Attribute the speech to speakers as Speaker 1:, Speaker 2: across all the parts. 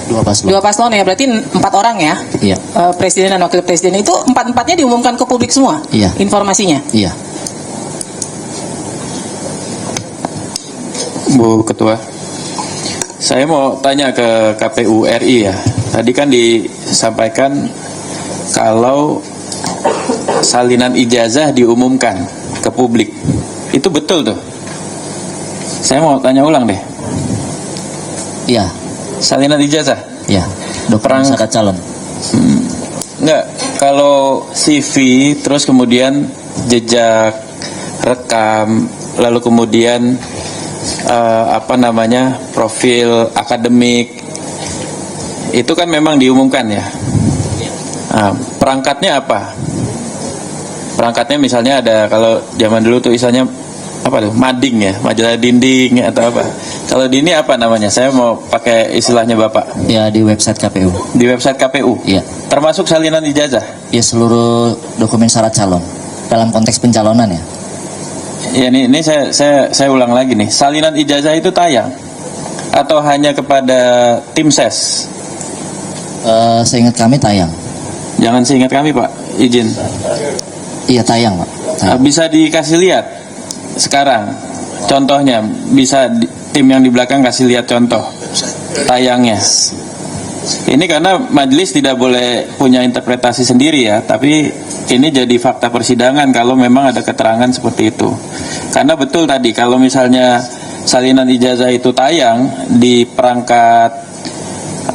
Speaker 1: Dua paslon ya, berarti 4 orang ya?
Speaker 2: Iya.
Speaker 1: Presiden dan wakil presiden itu 4-4-nya diumumkan ke publik semua?
Speaker 2: Iya.
Speaker 1: Informasinya?
Speaker 2: Iya.
Speaker 3: Bu Ketua, saya mau tanya ke KPU RI ya. Tadi kan disampaikan kalau salinan ijazah diumumkan ke publik. Itu betul tuh? Saya mau tanya ulang deh.
Speaker 2: Iya.
Speaker 3: Salinan ijazah?
Speaker 2: Iya. Dokumen syarat calon.
Speaker 3: Enggak, kalau CV terus kemudian jejak rekam, lalu kemudian profil akademik, itu kan memang diumumkan ya. Perangkatnya apa? Perangkatnya misalnya ada, kalau zaman dulu tuh misalnya mading ya, majalah dinding atau apa. Kalau di ini apa namanya? Saya mau pakai istilahnya Bapak.
Speaker 2: Ya, di website KPU.
Speaker 3: Di website KPU?
Speaker 2: Iya.
Speaker 3: Termasuk salinan ijazah?
Speaker 2: Ya, seluruh dokumen syarat calon dalam konteks pencalonan ya.
Speaker 3: Ya, ini saya ulang lagi nih. Salinan ijazah itu tayang atau hanya kepada tim ses?
Speaker 2: Seingat kami tayang.
Speaker 3: Jangan seingat kami Pak, izin.
Speaker 2: Iya, tayang Pak. Tayang.
Speaker 3: Bisa dikasih lihat sekarang contohnya, bisa tim yang di belakang kasih lihat contoh tayangnya. Ini karena majelis tidak boleh punya interpretasi sendiri ya, tapi ini jadi fakta persidangan kalau memang ada keterangan seperti itu. Karena betul tadi, kalau misalnya salinan ijazah itu tayang di perangkat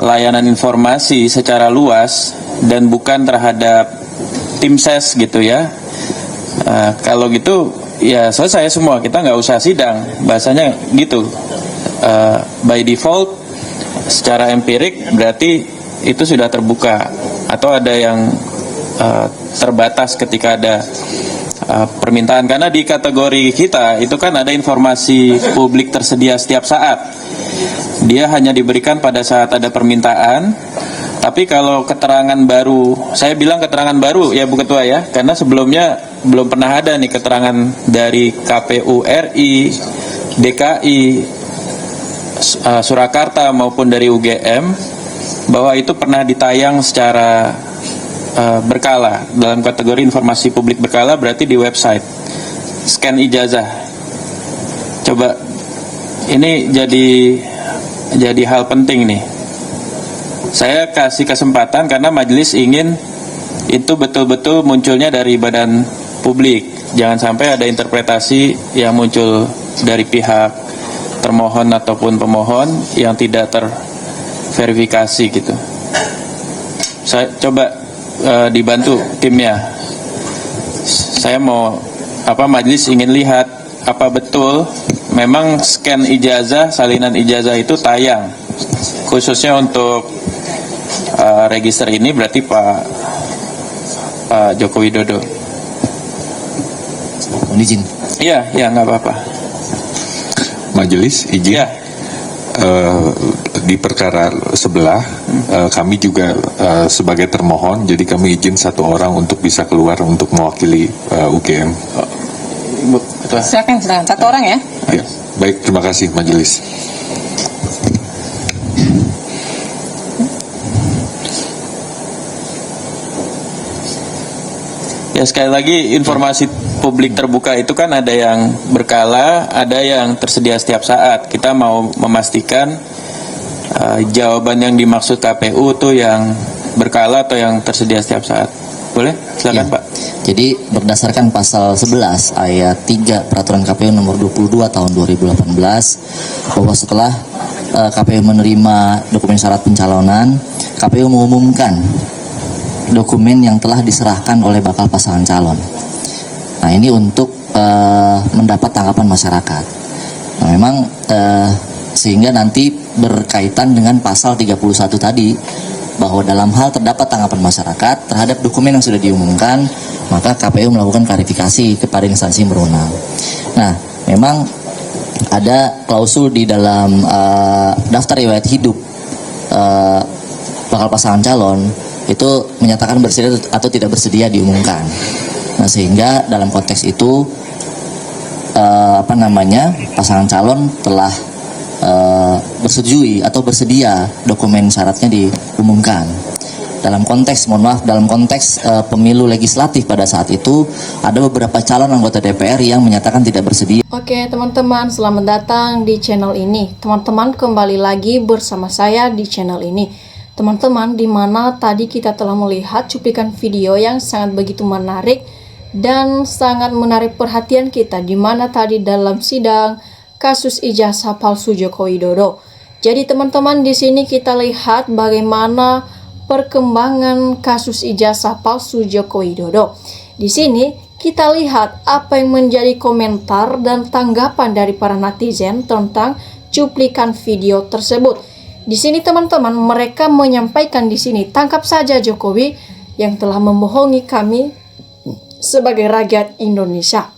Speaker 3: layanan informasi secara luas dan bukan terhadap tim ses gitu ya, kalau gitu ya selesai semua, kita nggak usah sidang, bahasanya gitu. By default secara empirik berarti itu sudah terbuka, atau ada yang terbatas ketika ada permintaan. Karena di kategori kita itu kan ada informasi publik tersedia setiap saat, dia hanya diberikan pada saat ada permintaan. Tapi kalau keterangan baru, saya bilang keterangan baru ya Bu Ketua ya, karena sebelumnya belum pernah ada nih keterangan dari KPU RI, DKI, Surakarta maupun dari UGM bahwa itu pernah ditayang secara berkala dalam kategori informasi publik berkala, berarti di website scan ijazah. Coba ini jadi hal penting nih. Saya kasih kesempatan karena majelis ingin itu betul-betul munculnya dari badan publik. Jangan sampai ada interpretasi yang muncul dari pihak termohon ataupun pemohon yang tidak terverifikasi gitu. Saya coba dibantu timnya. Saya mau majelis ingin lihat apa betul memang scan ijazah, salinan ijazah itu tayang khususnya untuk register ini, berarti Pak Joko Widodo.
Speaker 2: Izin.
Speaker 3: Iya, nggak apa-apa.
Speaker 4: Majelis izin.
Speaker 3: Ya.
Speaker 4: Di perkara sebelah kami juga sebagai termohon, jadi kami izin 1 orang untuk bisa keluar untuk mewakili UGM.
Speaker 3: Ibu,
Speaker 1: Silakan 1 orang ya.
Speaker 4: Ya, baik, terima kasih majelis.
Speaker 3: Ya, sekali lagi informasi publik terbuka itu kan ada yang berkala, ada yang tersedia setiap saat. Kita mau memastikan jawaban yang dimaksud KPU tuh yang berkala atau yang tersedia setiap saat. Boleh? Silakan
Speaker 2: Ya.
Speaker 3: Pak.
Speaker 2: Jadi berdasarkan pasal 11 ayat 3 Peraturan KPU nomor 22 tahun 2018, bahwa setelah KPU menerima dokumen syarat pencalonan, KPU mengumumkan dokumen yang telah diserahkan oleh bakal pasangan calon. Nah, ini untuk mendapat tanggapan masyarakat. Nah, memang sehingga nanti berkaitan dengan pasal 31 tadi, bahwa dalam hal terdapat tanggapan masyarakat terhadap dokumen yang sudah diumumkan, maka KPU melakukan klarifikasi kepada instansi berwenang. Nah, memang ada klausul di dalam daftar riwayat hidup bakal pasangan calon itu menyatakan bersedia atau tidak bersedia diumumkan. Nah, sehingga dalam konteks itu pasangan calon telah bersetujui atau bersedia dokumen syaratnya diumumkan. Dalam konteks, dalam konteks pemilu legislatif pada saat itu ada beberapa calon anggota DPR yang menyatakan tidak bersedia.
Speaker 5: Oke teman-teman, selamat datang di channel ini. Teman-teman kembali lagi bersama saya di channel ini. Teman-teman, di mana tadi kita telah melihat cuplikan video yang sangat begitu menarik dan sangat menarik perhatian kita, di mana tadi dalam sidang kasus ijazah palsu Joko Widodo. Jadi teman-teman, di sini kita lihat bagaimana perkembangan kasus ijazah palsu Joko Widodo. Di sini kita lihat apa yang menjadi komentar dan tanggapan dari para netizen tentang cuplikan video tersebut. Di sini teman-teman, mereka menyampaikan di sini, tangkap saja Jokowi yang telah membohongi kami sebagai rakyat Indonesia.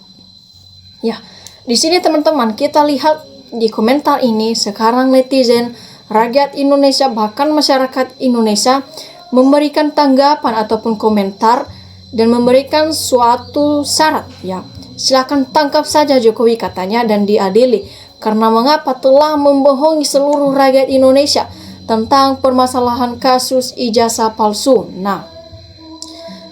Speaker 5: Ya, di sini teman-teman, kita lihat di komentar ini sekarang netizen, rakyat Indonesia, bahkan masyarakat Indonesia memberikan tanggapan ataupun komentar dan memberikan suatu syarat, ya. Silakan tangkap saja Jokowi katanya dan diadili karena mengapa telah membohongi seluruh rakyat Indonesia tentang permasalahan kasus ijazah palsu. Nah,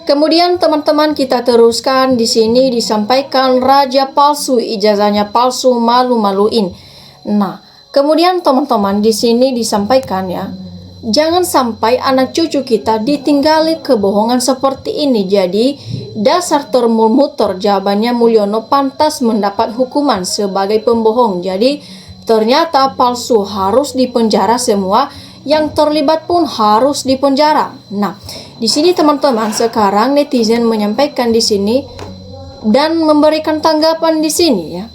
Speaker 5: kemudian teman-teman kita teruskan di sini disampaikan raja palsu, ijazahnya palsu, malu-maluin. Nah, kemudian teman-teman di sini disampaikan ya, jangan sampai anak cucu kita ditinggali kebohongan seperti ini. Jadi, dasar termuter jawabannya Mulyono pantas mendapat hukuman sebagai pembohong. Jadi, ternyata palsu harus dipenjara semua, yang terlibat pun harus dipenjara. Nah, di sini teman-teman sekarang netizen menyampaikan di sini dan memberikan tanggapan di sini ya.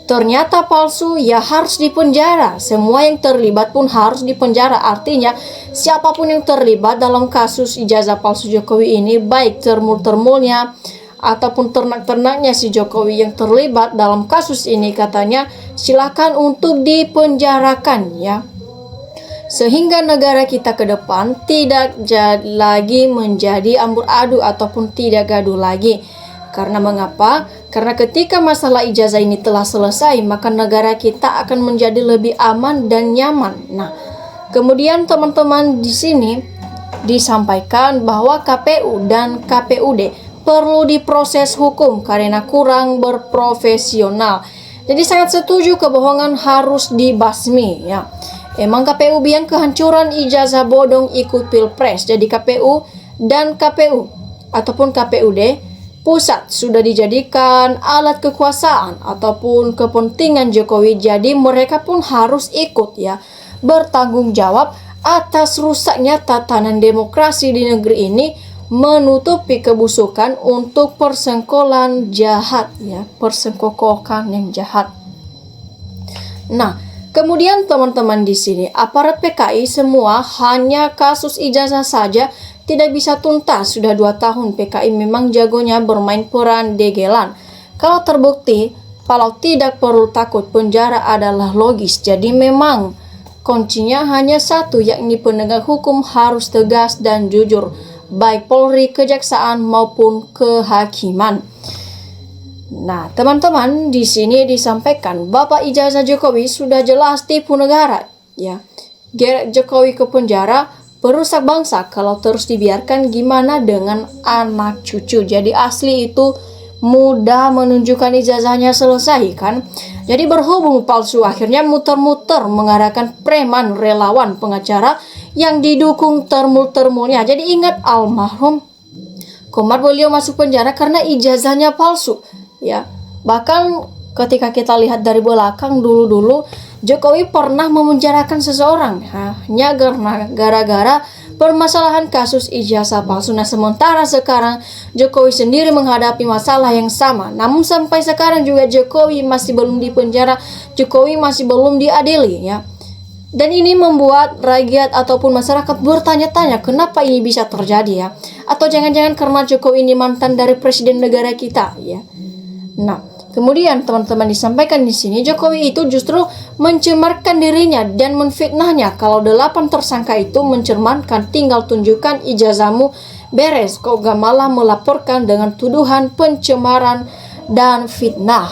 Speaker 5: Ternyata palsu ya harus dipenjara. Semua yang terlibat pun harus dipenjara. Artinya siapapun yang terlibat dalam kasus ijazah palsu Jokowi ini, baik termul-termulnya ataupun ternak-ternaknya si Jokowi yang terlibat dalam kasus ini, katanya silakan untuk dipenjarakan ya. Sehingga negara kita ke depan tidak lagi menjadi amburadul ataupun tidak gaduh lagi. Karena mengapa? Karena ketika masalah ijazah ini telah selesai, maka negara kita akan menjadi lebih aman dan nyaman. Nah, kemudian teman-teman di sini disampaikan bahwa KPU dan KPUD perlu diproses hukum karena kurang berprofesional. Jadi sangat setuju kebohongan harus dibasmi ya. Emang KPU biang kehancuran ijazah bodong ikut pilpres. Jadi KPU dan KPU ataupun KPUD pusat sudah dijadikan alat kekuasaan ataupun kepentingan Jokowi. Jadi mereka pun harus ikut ya, bertanggung jawab atas rusaknya tatanan demokrasi di negeri ini, menutupi kebusukan untuk persengkolan jahat ya, persengkokokan yang jahat. Nah, kemudian teman-teman di sini aparat PKI semua hanya kasus ijazah saja tidak bisa tuntas. Sudah 2 tahun PKI memang jagonya bermain peran degelan. Kalau terbukti, kalau tidak perlu takut, penjara adalah logis. Jadi memang kuncinya hanya satu, yakni penegak hukum harus tegas dan jujur, baik Polri, kejaksaan maupun kehakiman. Nah, teman-teman di sini disampaikan Bapak ijazah Jokowi sudah jelas tipu negara ya. Geret Jokowi ke penjara, perusak bangsa. Kalau terus dibiarkan gimana dengan anak cucu? Jadi asli itu mudah menunjukkan ijazahnya selesai kan. Jadi berhubung palsu, akhirnya muter-muter mengarahkan preman, relawan, pengacara yang didukung termul-termulnya. Jadi ingat almarhum Komar, beliau masuk penjara karena ijazahnya palsu ya. Bahkan ketika kita lihat dari belakang dulu-dulu, Jokowi pernah memenjarakan seseorang hanya gara-gara permasalahan kasus ijazah palsu. Nah, sementara sekarang Jokowi sendiri menghadapi masalah yang sama, namun sampai sekarang juga Jokowi masih belum dipenjara, Jokowi masih belum diadili ya. Dan ini membuat rakyat ataupun masyarakat bertanya-tanya kenapa ini bisa terjadi ya. Atau jangan-jangan karena Jokowi ini mantan dari presiden negara kita ya. Nah, kemudian teman-teman disampaikan di sini Jokowi itu justru mencemarkan dirinya dan menfitnahnya. Kalau 8 tersangka itu mencerminkan, tinggal tunjukkan ijazahmu beres, kok gak malah melaporkan dengan tuduhan pencemaran dan fitnah.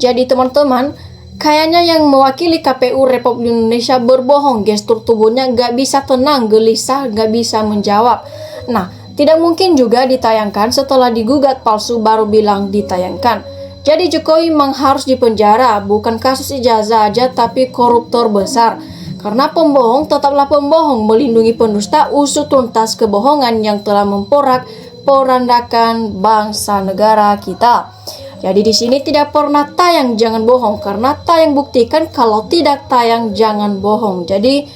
Speaker 5: Jadi teman-teman, Kayaknya yang mewakili KPU Republik Indonesia berbohong, gestur tubuhnya nggak bisa tenang, gelisah, nggak bisa menjawab. Nah, tidak mungkin juga ditayangkan setelah digugat palsu baru bilang ditayangkan. Jadi Jokowi memang harus dipenjara, bukan kasus ijazah aja tapi koruptor besar. Karena pembohong tetaplah pembohong, melindungi pendusta, usut tuntas kebohongan yang telah memporak-porandakan bangsa negara kita. Jadi di sini tidak pernah tayang jangan bohong, karena tayang buktikan, kalau tidak tayang jangan bohong. Jadi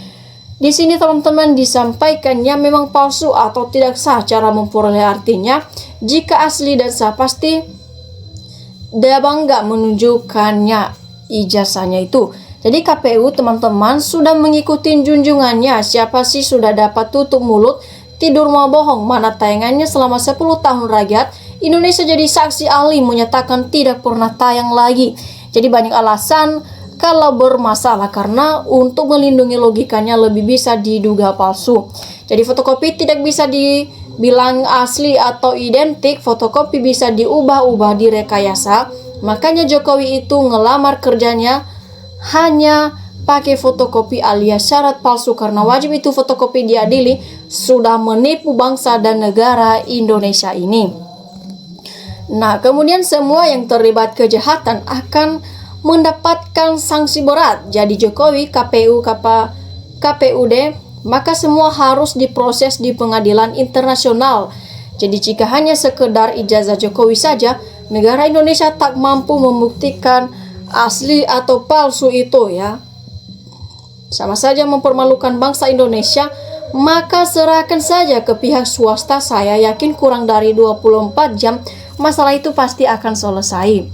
Speaker 5: di sini teman-teman disampaikannya memang palsu atau tidak sah cara memperoleh artinya. Jika asli dan sah pasti dia bangga menunjukkannya ijazahnya itu. Jadi KPU teman-teman sudah mengikuti junjungannya. Siapa sih sudah dapat tutup mulut, tidur mau bohong, mana tayangannya selama 10 tahun rakyat Indonesia jadi saksi ahli menyatakan tidak pernah tayang lagi. Jadi banyak alasan kalau bermasalah, karena untuk melindungi logikanya lebih bisa diduga palsu. Jadi fotokopi tidak bisa dibilang asli atau identik, fotokopi bisa diubah-ubah, direkayasa. Makanya Jokowi itu ngelamar kerjanya hanya pakai fotokopi alias syarat palsu, karena wajib itu fotokopi diadili, sudah menipu bangsa dan negara Indonesia ini. Nah, kemudian semua yang terlibat kejahatan akan mendapatkan sanksi berat. Jadi Jokowi, KPUD, maka semua harus diproses di pengadilan internasional. Jadi jika hanya sekedar ijazah Jokowi saja, negara Indonesia tak mampu membuktikan asli atau palsu itu ya. Sama saja mempermalukan bangsa Indonesia. Maka serahkan saja ke pihak swasta. Saya yakin kurang dari 24 jam masalah itu pasti akan selesai.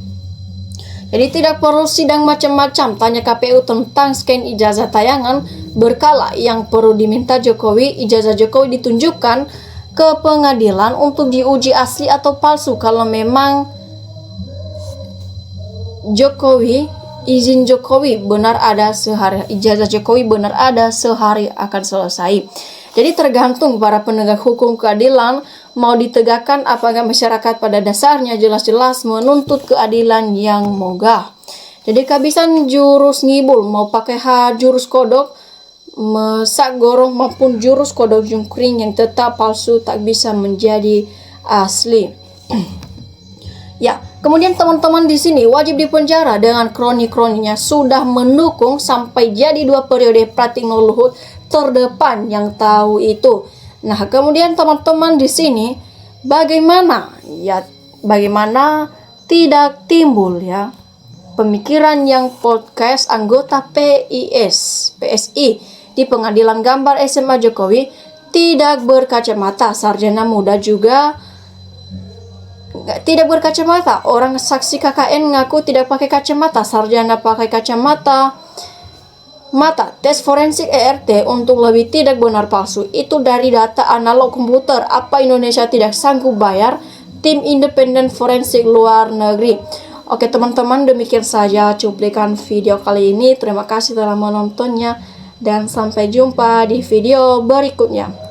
Speaker 5: Jadi tidak perlu sidang macam-macam. Tanya KPU tentang scan ijazah tayangan berkala. Yang perlu diminta Jokowi, ijazah Jokowi ditunjukkan ke pengadilan untuk diuji asli atau palsu. Kalau memang Jokowi, izin Jokowi benar ada sehari, ijazah Jokowi benar ada sehari akan selesai. Jadi tergantung para penegak hukum keadilan mau ditegakkan apakah masyarakat pada dasarnya jelas-jelas menuntut keadilan yang mogah. Jadi kehabisan jurus ngibul, mau pakai jurus kodok, mesak gorong maupun jurus kodok jungkring yang tetap palsu tak bisa menjadi asli. Ya, kemudian teman-teman di sini wajib dipenjara dengan kroni-kroninya sudah mendukung sampai jadi 2 periode Pratikno Luhut terdepan yang tahu itu. Nah, kemudian teman-teman di sini bagaimana tidak timbul ya pemikiran yang podcast anggota PSI di pengadilan gambar SMA Jokowi tidak berkacamata, sarjana muda juga tidak berkacamata. Orang saksi KKN ngaku tidak pakai kacamata, sarjana pakai kacamata. Tes forensik ERT untuk lebih tidak benar palsu itu dari data analog komputer. Apa Indonesia tidak sanggup bayar tim independen forensik luar negeri? Oke teman-teman, demikian saja cuplikan video kali ini. Terima kasih telah menontonnya dan sampai jumpa di video berikutnya.